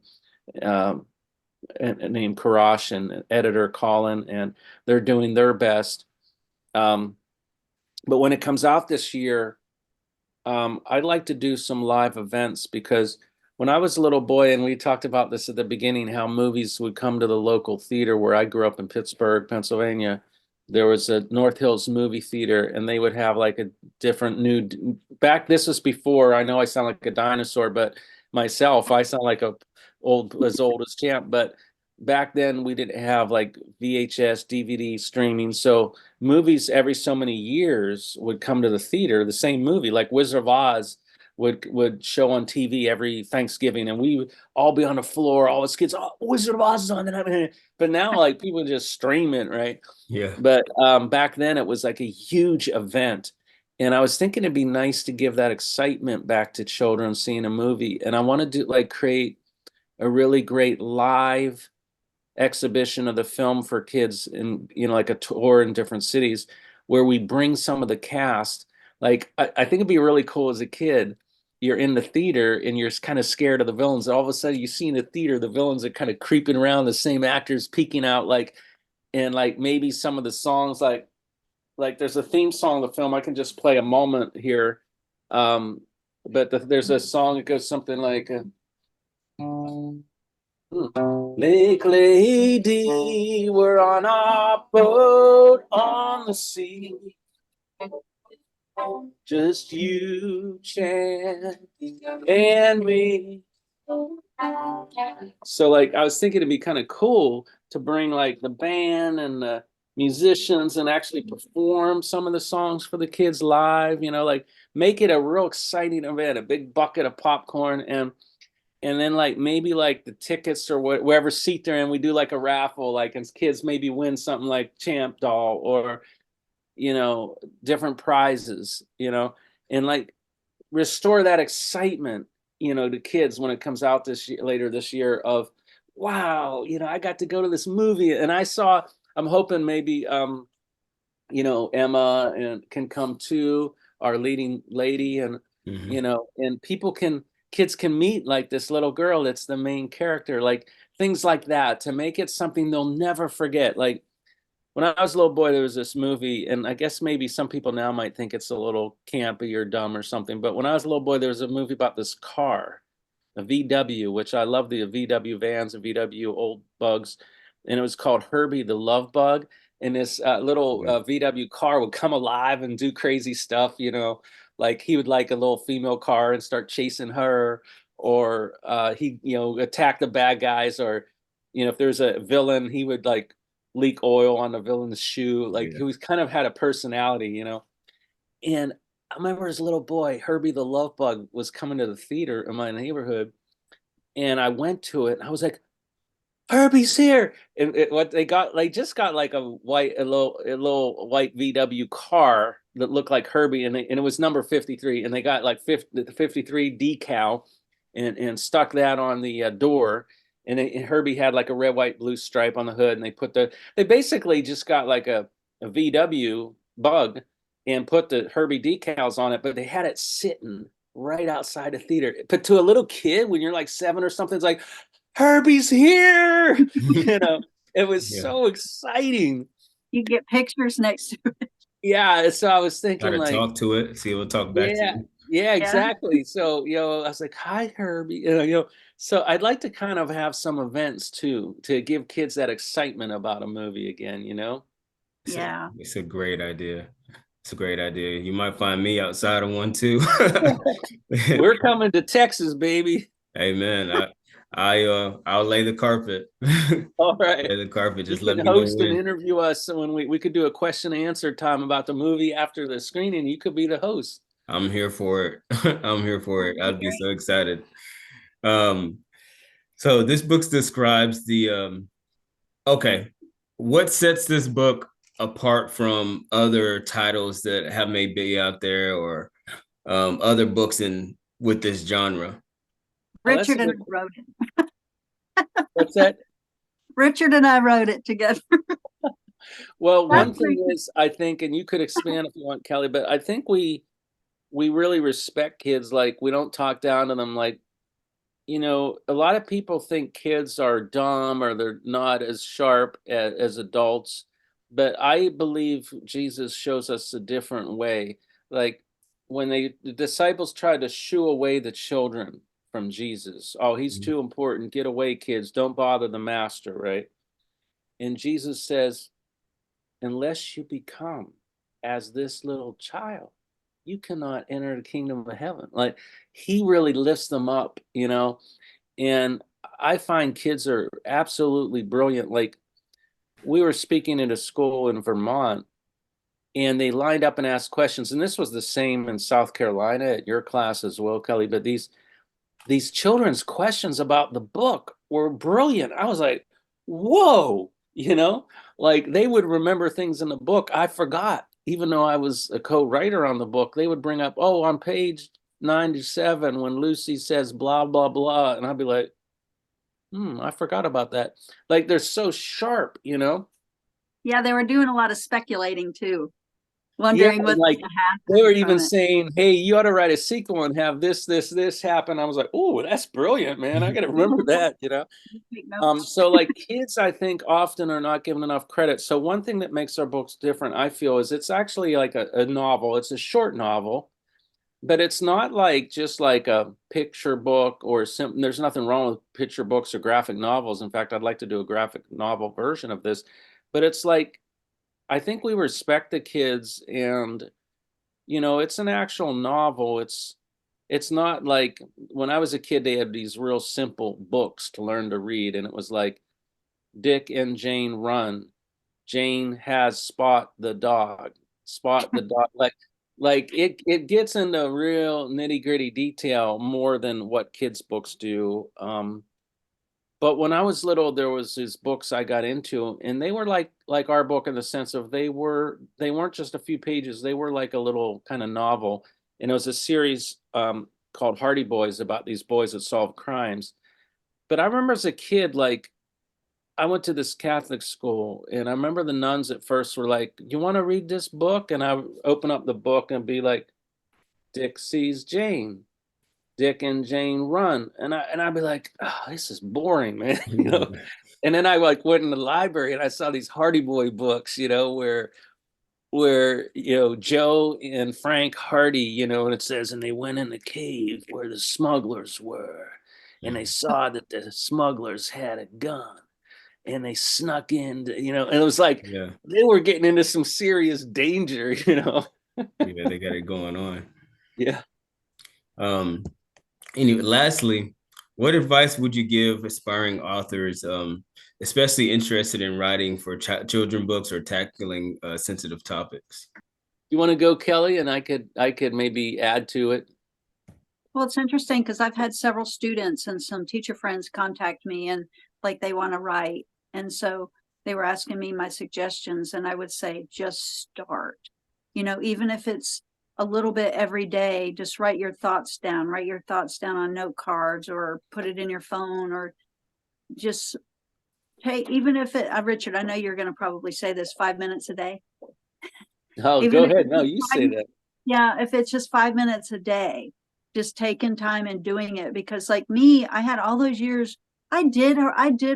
named Karash, and editor Colin, and they're doing their best. But when it comes out this year, I'd like to do some live events, because when I was a little boy, and we talked about this at the beginning, how movies would come to the local theater where I grew up in Pittsburgh, Pennsylvania. There was a North Hills movie theater, and they would have like a different this was before, I know I sound like a dinosaur, but myself, I sound like as old as Champ, but back then we didn't have like VHS, DVD streaming. So movies every so many years would come to the theater, the same movie, like Wizard of Oz would show on TV every Thanksgiving, and we would all be on the floor, all us kids, oh, Wizard of Oz is on tonight. But now like people just stream it, right? Yeah. But back then it was like a huge event. And I was thinking it'd be nice to give that excitement back to children seeing a movie. And I wanted to like create a really great live exhibition of the film for kids, in, like a tour in different cities, where we bring some of the cast. Like, I think it'd be really cool as a kid. You're in the theater and you're kind of scared of the villains. And all of a sudden you see in the theater, the villains are kind of creeping around, the same actors peeking out, and maybe some of the songs, like there's a theme song of the film. I can just play a moment here. But there's a song that goes something like, Lake Lady, we're on our boat on the sea. Just you, Champ, and me. So I was thinking it'd be kind of cool to bring like the band and the musicians and actually perform some of the songs for the kids live, like make it a real exciting event, a big bucket of popcorn, and then like maybe like the tickets or wherever seat they're in, we do like a raffle, like, and kids maybe win something like Champ doll or different prizes, and like restore that excitement, to kids when it comes out later this year of, wow, I got to go to this movie and I'm hoping maybe Emma and can come too, our leading lady, and and kids can meet like this little girl that's the main character, like things like that, to make it something they'll never forget. Like when I was a little boy, there was this movie, and I guess maybe some people now might think it's a little campy or dumb or something, but when I was a little boy, there was a movie about this car, a VW, which I love, the VW vans and VW old bugs, and it was called Herbie the Love Bug. And this little VW car would come alive and do crazy stuff, like he would like a little female car and start chasing her, or he attack the bad guys, or if there's a villain, he would like leak oil on the villain's shoe. Like he was kind of had a personality, and I remember as a little boy, Herbie the Love Bug was coming to the theater in my neighborhood, and I went to it and I was like, Herbie's here. And what they just got like a little white VW car that looked like Herbie, and it was number 53, and they got like the 53 decal and stuck that on the door. And Herbie had like a red, white, blue stripe on the hood, and they basically just got like a VW bug and put the Herbie decals on it, but they had it sitting right outside the theater. But to a little kid, when you're like 7 or something, it's like, Herbie's here. It was so exciting. You get pictures next to it. Yeah, so I was thinking, gotta like, talk to it, see if it'll talk back to you. Yeah, exactly. So, I was like, hi, Herbie. So I'd like to kind of have some events too, to give kids that excitement about a movie again, Yeah. It's a great idea. It's a great idea. You might find me outside of one too. We're coming to Texas, baby. Hey man, I'll lay the carpet. All right. Lay the carpet. Just you let can me know host and interview us when we could do a question and answer time about the movie after the screening. You could be the host. I'm here for it. I'm here for it. I'd be so excited. So this book describes the okay. What sets this book apart from other titles that have maybe out there, or other books with this genre? Richard and I wrote it. What's that? Richard and I wrote it together. Well, one thing is, I think, and you could expand if you want, Kelly, but I think we really respect kids. Like, we don't talk down to them. Like, a lot of people think kids are dumb or they're not as sharp as adults, but I believe Jesus shows us a different way. Like when the disciples tried to shoo away the children from Jesus. Oh, he's too important. Get away, kids. Don't bother the master, right? And Jesus says, unless you become as this little child, you cannot enter the kingdom of heaven. Like, he really lifts them up, and I find kids are absolutely brilliant. Like, we were speaking at a school in Vermont, and they lined up and asked questions. And this was the same in South Carolina at your class as well, Kelly. But these children's questions about the book were brilliant. I was like, whoa, like they would remember things in the book I forgot. Even though I was a co-writer on the book, they would bring up, oh, on page 97, when Lucy says blah, blah, blah. And I'd be like, I forgot about that. Like, they're so sharp, Yeah, they were doing a lot of speculating too. Wondering what like they were even saying, hey, you ought to write a sequel and have this happen. I was like, oh, that's brilliant, man. I got to remember that, So like kids, I think often are not given enough credit. So one thing that makes our books different, I feel, is it's actually like a novel. It's a short novel, but it's not like just like a picture book or something. There's nothing wrong with picture books or graphic novels. In fact, I'd like to do a graphic novel version of this, but it's like, I think we respect the kids, and it's an actual novel. It's not like when I was a kid, they had these real simple books to learn to read, and it was like, Dick and Jane run. Jane has Spot the dog. Spot the dog. Like it gets into real nitty-gritty detail more than what kids' books do. But when I was little, there was these books I got into, and they were like our book in the sense of they weren't just a few pages. They were like a little kind of novel, and it was a series called Hardy Boys about these boys that solve crimes. But I remember as a kid, like I went to this Catholic school, and I remember the nuns at first were like, "You want to read this book?" And I would open up the book and be like, "Dick sees Jane. Dick and Jane run," and I'd be like, "Oh, this is boring, man," you know. And then I like went in the library and I saw these Hardy Boy books, you know, where Joe and Frank Hardy, and it says, and they went in the cave where the smugglers were, and they saw that the smugglers had a gun, and they snuck in, and it was like they were getting into some serious danger, Yeah, they got it going on. Yeah. Anyway, lastly, what advice would you give aspiring authors, especially interested in writing for children books or tackling sensitive topics? You want to go, Kelly, and I could maybe add to it. Well, it's interesting because I've had several students and some teacher friends contact me and like they want to write. And so they were asking me my suggestions, and I would say, just start, even if it's a little bit every day, just write your thoughts down on note cards or put it in your phone, or just take, even if it, Richard, I know you're going to probably say this, 5 minutes a day. Oh, go ahead. No, you say that. Yeah. If it's just 5 minutes a day, just taking time and doing it, because like me, I had all those years. I did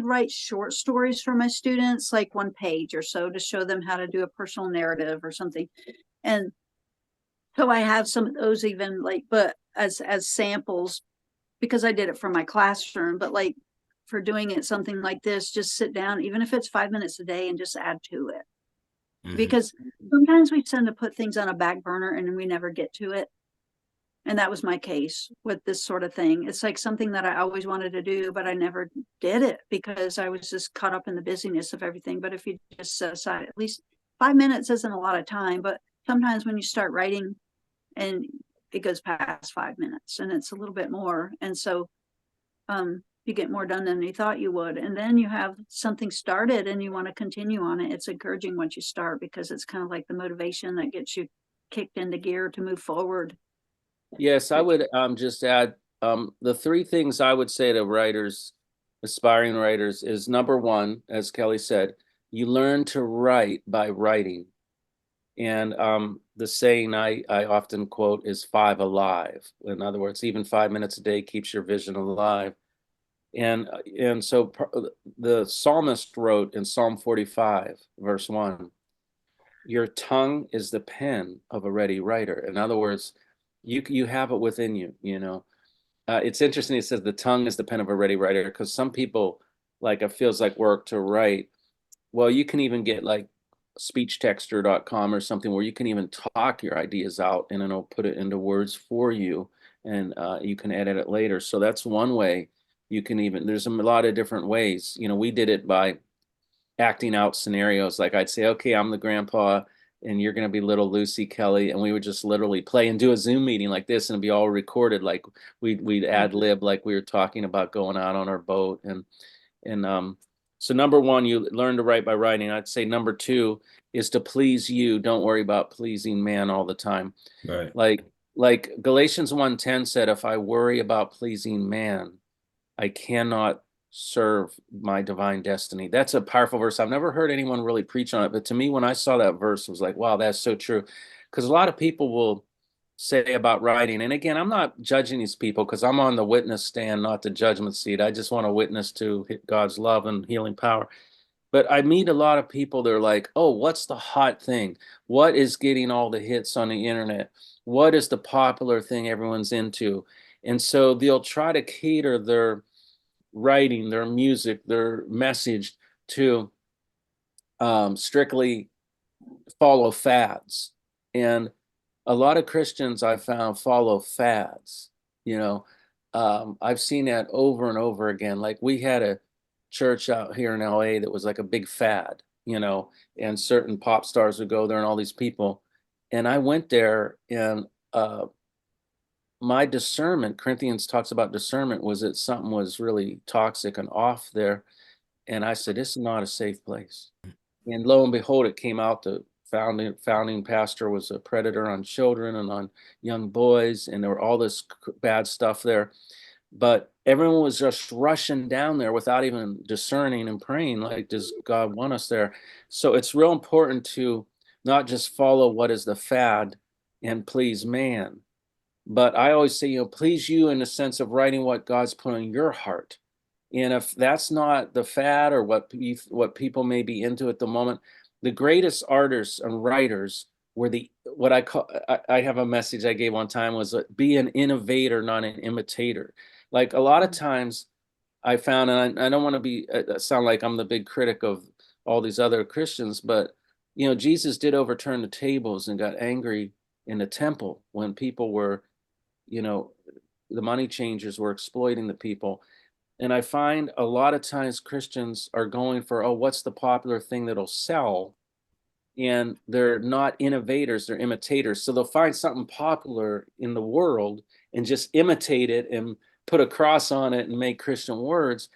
write short stories for my students, like 1 page or so, to show them how to do a personal narrative or something. And so I have some of those even, like, but as samples, because I did it for my classroom, but like for doing it, something like this, just sit down, even if it's 5 minutes a day, and just add to it. Mm-hmm. Because sometimes we tend to put things on a back burner and we never get to it. And that was my case with this sort of thing. It's like something that I always wanted to do, but I never did it because I was just caught up in the busyness of everything. But if you just set aside at least 5 minutes, isn't a lot of time, but sometimes when you start writing and it goes past 5 minutes and it's a little bit more. And so you get more done than you thought you would. And then you have something started and you want to continue on it. It's encouraging once you start, because it's kind of like the motivation that gets you kicked into gear to move forward. Yes, I would just add the 3 things I would say to writers, aspiring writers, is number 1, as Kelly said, you learn to write by writing. And the saying I often quote is 5 alive. In other words, even 5 minutes a day keeps your vision alive. And so the psalmist wrote in Psalm 45, verse 1, your tongue is the pen of a ready writer. In other words, you have it within you, it's interesting. It says the tongue is the pen of a ready writer, because some people, like, it feels like work to write. Well, you can even get like speechtexter.com or something where you can even talk your ideas out and it'll put it into words for you, and you can edit it later. So that's one way. You can even, there's a lot of different ways. We did it by acting out scenarios. Like I'd say, okay, I'm the grandpa and you're going to be little Lucy, Kelly, and we would just literally play and do a Zoom meeting like this, and it'd be all recorded. Like we'd ad lib, like we were talking about going out on our boat. And so number 1, you learn to write by writing. I'd say number 2 is to please you. Don't worry about pleasing man all the time. Right. Like Galatians 1:10 said, if I worry about pleasing man, I cannot serve my divine destiny. That's a powerful verse. I've never heard anyone really preach on it, but to me, when I saw that verse, it was like, wow, that's so true. Because a lot of people will say about writing, and again, I'm not judging these people because I'm on the witness stand, not the judgment seat. I just want to witness to God's love and healing power. But I meet a lot of people, they're like, oh, what's the hot thing? What is getting all the hits on the internet? What is the popular thing everyone's into? And so they'll try to cater their writing, their music, their message to strictly follow fads. And a lot of Christians I found follow fads. I've seen that over and over again. Like we had a church out here in LA that was like a big fad, and certain pop stars would go there and all these people. And I went there, and my discernment, Corinthians talks about discernment, was that something was really toxic and off there. And I said, this is not a safe place. And lo and behold, it came out the founding pastor was a predator on children and on young boys, and there were all this bad stuff there. But everyone was just rushing down there without even discerning and praying, like, does God want us there? So it's real important to not just follow what is the fad and please man. But I always say, please you in the sense of writing what God's put on your heart. And if that's not the fad or what people may be into at the moment, the greatest artists and writers were what I call, I have a message I gave one time was be an innovator, not an imitator. Like a lot of times I found, and I don't want to be sound like I'm the big critic of all these other Christians, but Jesus did overturn the tables and got angry in the temple when people were, the money changers were exploiting the people. And I find a lot of times Christians are going for, what's the popular thing that'll sell? And they're not innovators, they're imitators. So they'll find something popular in the world and just imitate it and put a cross on it and make Christian words.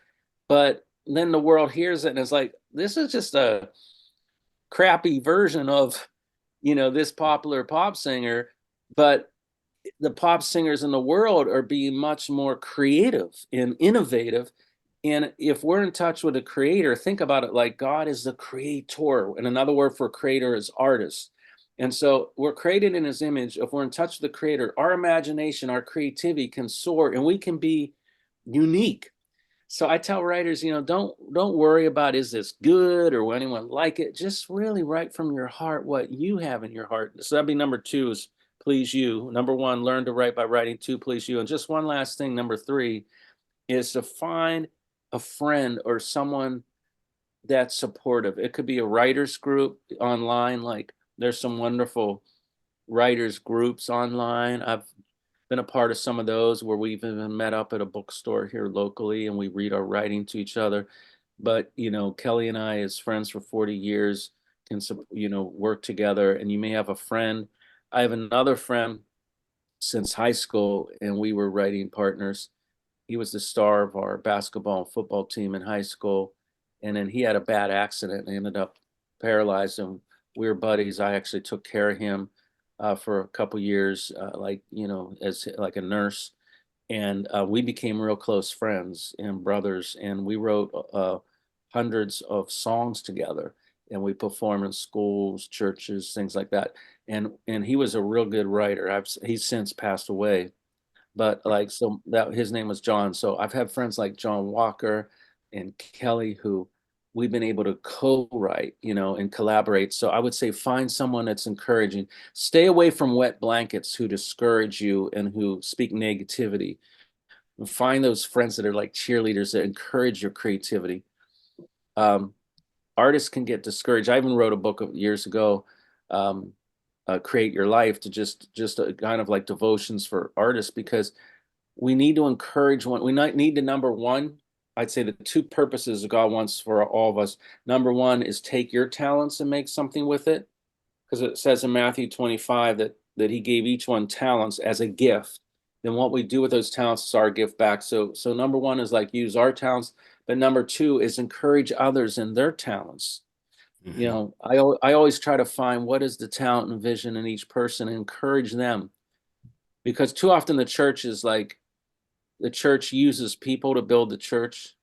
But then the world hears it and is like, this is just a crappy version of, this popular pop singer. But the pop singers in the world are being much more creative and innovative. And if we're in touch with the creator, think about it like God is the creator. And another word for creator is artist. And so we're created in his image. If we're in touch with the creator, our imagination, our creativity can soar and we can be unique. So I tell writers, don't worry about, is this good or will anyone like it? Just really write from your heart what you have in your heart. So that'd be number 2 is please you. Number 1, learn to write by writing. 2, please you. And just one last thing, number 3, is to find a friend or someone that's supportive. It could be a writers group online. Like there's some wonderful writers groups online. I've been a part of some of those where we've even met up at a bookstore here locally and we read our writing to each other. But, Kelly and I, as friends for 40 years, can, work together. And you may have a friend. I have another friend since high school, and we were writing partners. He was the star of our basketball and football team in high school. And then he had a bad accident and ended up paralyzed. And we were buddies. I actually took care of him for a couple years, as like a nurse. And we became real close friends and brothers. And we wrote hundreds of songs together. And we perform in schools, churches, things like that. And he was a real good writer. He's since passed away. But his name was John. So I've had friends like John Walker and Kelly who we've been able to co-write, and collaborate. So I would say find someone that's encouraging. Stay away from wet blankets who discourage you and who speak negativity. And find those friends that are like cheerleaders that encourage your creativity. Artists can get discouraged. I even wrote a book years ago, Create Your Life, to just a kind of like devotions for artists, because we need to encourage one. We need to, number 1, I'd say the 2 purposes God wants for all of us. Number 1 is take your talents and make something with it, because it says in Matthew 25 that he gave each one talents as a gift. Then what we do with those talents is our gift back. So number 1 is like use our talents, but number 2 is encourage others in their talents. Mm-hmm. I always try to find what is the talent and vision in each person and encourage them, because too often the church uses people to build the church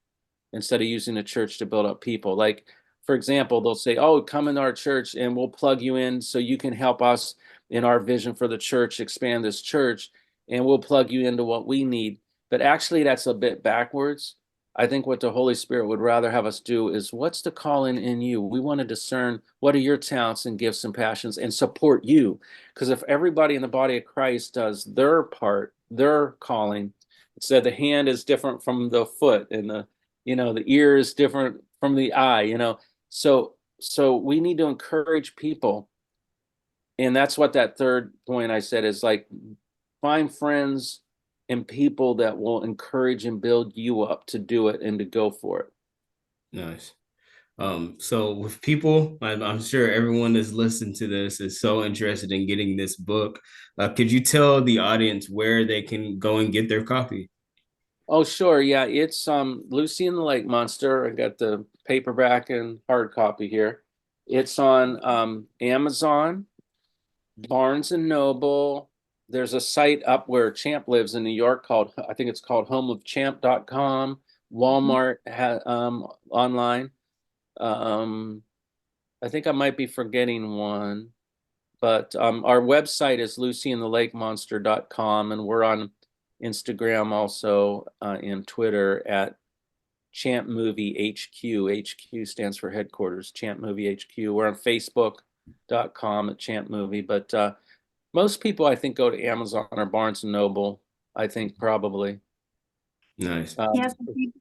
instead of using the church to build up people. Like, for example, they'll say, come into our church and we'll plug you in so you can help us in our vision for the church, expand this church, and we'll plug you into what we need. But actually, that's a bit backwards. I think what the Holy Spirit would rather have us do is, what's the calling in you? We want to discern what are your talents and gifts and passions and support you. Because if everybody in the body of Christ does their part, their calling, it said the hand is different from the foot and the ear is different from the eye, So we need to encourage people. And that's what that 3rd point I said is like, find friends and people that will encourage and build you up to do it and to go for it. Nice. So with people, I'm sure everyone that's listened to this is so interested in getting this book. Could you tell the audience where they can go and get their copy? Oh, sure. Yeah, it's Lucy and the Lake Monster. I got the paperback and hard copy here. It's on Amazon, Barnes and Noble. There's a site up where Champ lives in New York called, I think it's called homeofchamp.com. Walmart online. I think I might be forgetting one, but our website is lucyandthelakemonster.com, and we're on Instagram also and Twitter at Champ Movie HQ. HQ stands for headquarters, Champ Movie HQ. We're on Facebook.com at Champ Movie, but most people I think go to Amazon or Barnes and Noble. I think probably. Nice. Yes,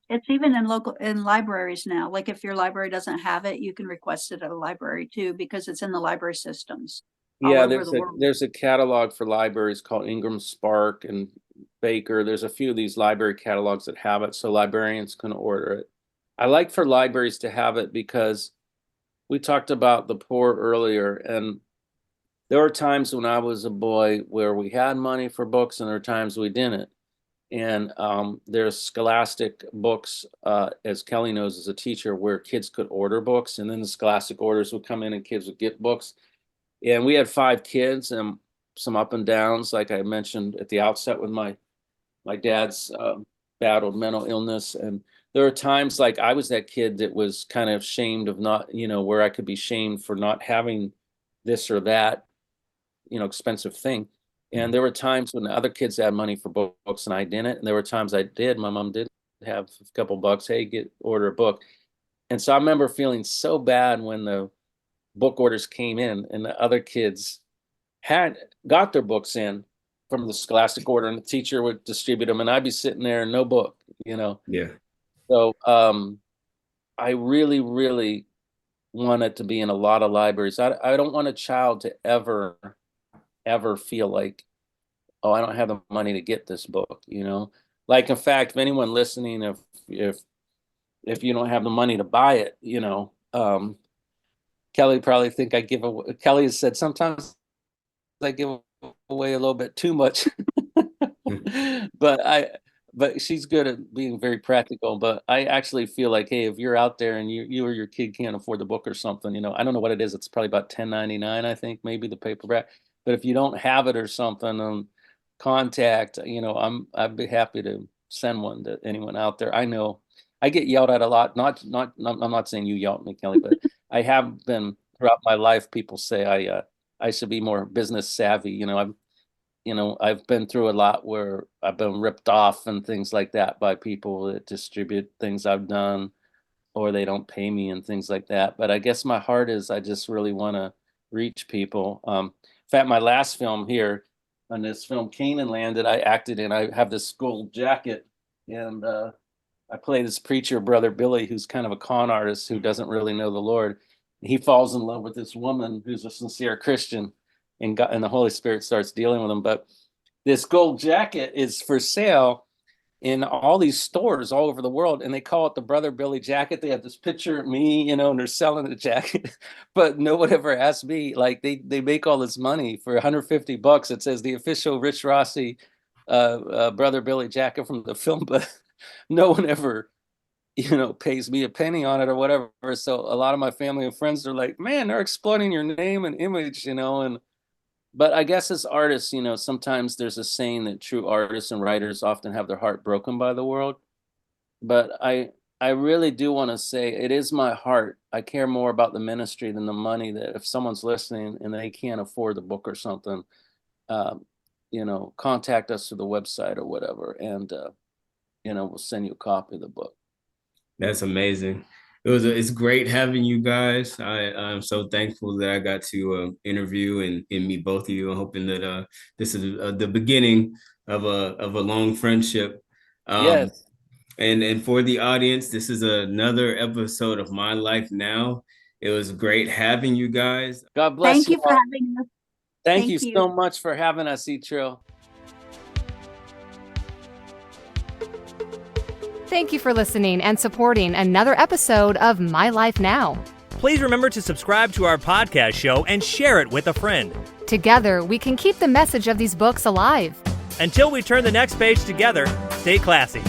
it's even in libraries now. Like if your library doesn't have it, you can request it at a library too, because it's in the library systems all Yeah, over the world. there's a catalog for libraries called Ingram Spark and Baker. There's a few of these library catalogs that have it, so librarians can order it. I like for libraries to have it because we talked about the poor earlier, and there were times when I was a boy where we had money for books, and there were times we didn't. And there's scholastic books, as Kelly knows as a teacher, where kids could order books, and then the scholastic orders would come in and kids would get books. And we had 5 kids and some up and downs, like I mentioned at the outset with my dad's battled mental illness. And there are times like I was that kid that was kind of shamed of not, where I could be shamed for not having this or that, expensive thing. And there were times when the other kids had money for books and I didn't. And there were times I did. My mom did have a couple bucks. Hey, order a book. And so I remember feeling so bad when the book orders came in and the other kids had got their books in from the scholastic order, and the teacher would distribute them, and I'd be sitting there and no book. Yeah. So I really, really want it to be in a lot of libraries. I don't want a child to ever feel like, oh, I don't have the money to get this book. Like, in fact, if anyone listening, if you don't have the money to buy it, Kelly probably think I give away. Kelly has said sometimes I give away a little bit too much, but she's good at being very practical. But I actually feel like, hey, if you're out there and you or your kid can't afford the book or something, I don't know what it is. It's probably about $10.99, I think, maybe the paperback. But if you don't have it or something, contact. I'd be happy to send one to anyone out there. I know I get yelled at a lot. I'm not saying you yelled at me, Kelly, but I have been throughout my life. People say I should be more business savvy. I've been through a lot where I've been ripped off and things like that by people that distribute things I've done, or they don't pay me and things like that. But I guess my heart is I just really want to reach people. In fact, my last film here, on this film Canaan Land that I acted in, I have this gold jacket, and I play this preacher, Brother Billy, who's kind of a con artist who doesn't really know the Lord. He falls in love with this woman who's a sincere Christian, and the Holy Spirit starts dealing with him. But this gold jacket is for sale in all these stores all over the world, and they call it the Brother Billy jacket. They have this picture of me, and they're selling the jacket, but no one ever asked me. Like they make all this money for $150. It says the official Rich Rossi Brother Billy jacket from the film, but no one ever pays me a penny on it or whatever. So a lot of my family and friends are like, man, they're exploiting your name and image, but I guess as artists, sometimes there's a saying that true artists and writers often have their heart broken by the world. But I really do want to say it is my heart. I care more about the ministry than the money. That if someone's listening and they can't afford the book or something, contact us through the website or whatever, and we'll send you a copy of the book. That's amazing. It's great having you guys. I'm so thankful that I got to interview and meet both of you. I'm hoping that this is the beginning of a long friendship. Yes. And for the audience, this is another episode of My Life Now. It was great having you guys. God bless you. Thank you for having us. Thank you so much for having us, Etrel. Thank you for listening and supporting another episode of My Life Now. Please remember to subscribe to our podcast show and share it with a friend. Together, we can keep the message of these books alive. Until we turn the next page together, stay classy.